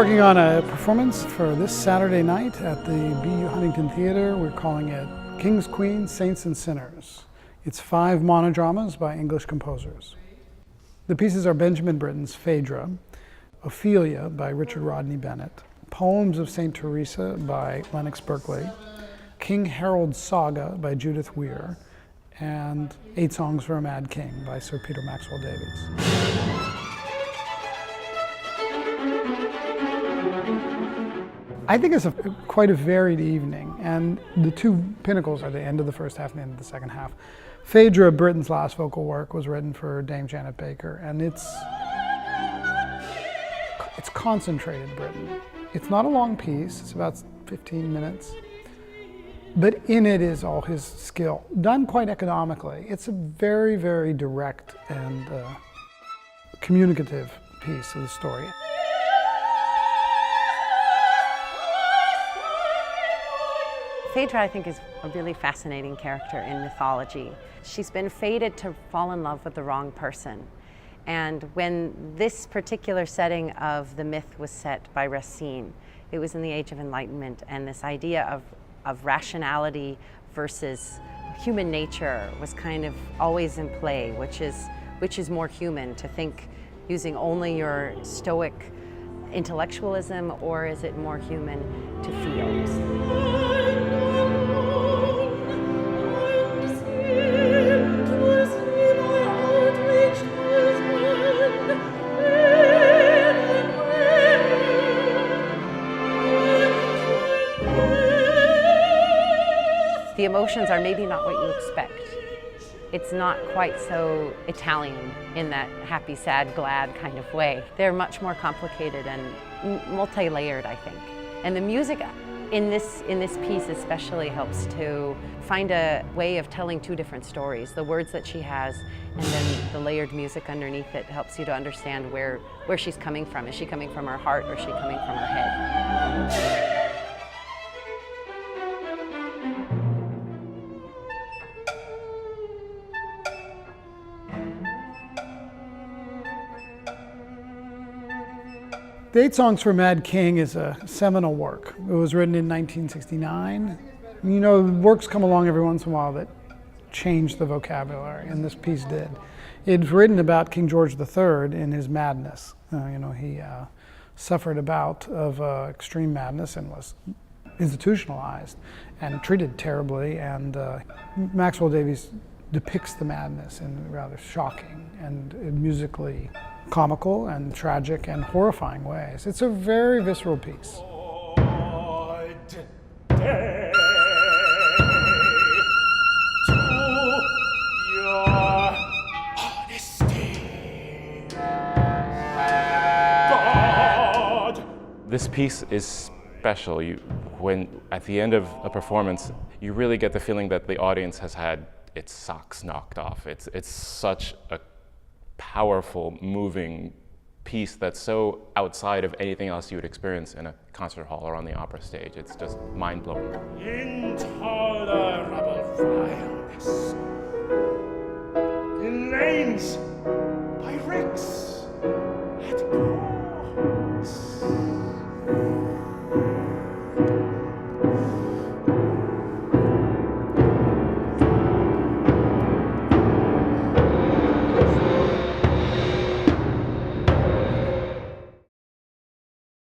working on a performance for this Saturday night at the B.U. Huntington Theater. We're calling it Kings, Queens, Saints and Sinners. It's 5 monodramas by English composers. The pieces are Benjamin Britten's Phaedra, Ophelia by Richard Rodney Bennett, Poems of St. Teresa by Lennox Berkeley, King Harold's Saga by Judith Weir, and 8 Songs for a Mad King by Sir Peter Maxwell Davies. I think it's quite a varied evening, and the 2 pinnacles are the end of the first half and the end of the second half. Phaedra, Britten's last vocal work, was written for Dame Janet Baker, and it's concentrated Britten. It's not a long piece, it's about 15 minutes, but in it is all his skill, done quite economically. It's a very, very direct and communicative piece of the story. Phaedra, I think, is a really fascinating character in mythology. She's been fated to fall in love with the wrong person. And when this particular setting of the myth was set by Racine, it was in the Age of Enlightenment, and this idea of rationality versus human nature was kind of always in play, which is more human, to think using only your stoic intellectualism, or is it more human to feel? The emotions are maybe not what you expect. It's not quite so Italian in that happy, sad, glad kind of way. They're much more complicated and multi-layered, I think. And the music in this piece especially helps to find a way of telling 2 different stories. The words that she has, and then the layered music underneath it helps you to understand where she's coming from. Is she coming from her heart, or is she coming from her head? The 8 Songs for a Mad King is a seminal work. It was written in 1969. You know, works come along every once in a while that change the vocabulary, and this piece did. It's written about King George III in his madness. He suffered a bout of extreme madness and was institutionalized and treated terribly, and Maxwell Davies depicts the madness in rather shocking and musically comical and tragic and horrifying ways. It's a very visceral piece. This piece is special. When at the end of a performance, you really get the feeling that the audience has had its socks knocked off. It's such a powerful, moving piece that's so outside of anything else you would experience in a concert hall or on the opera stage. It's just mind-blowing. Intolerable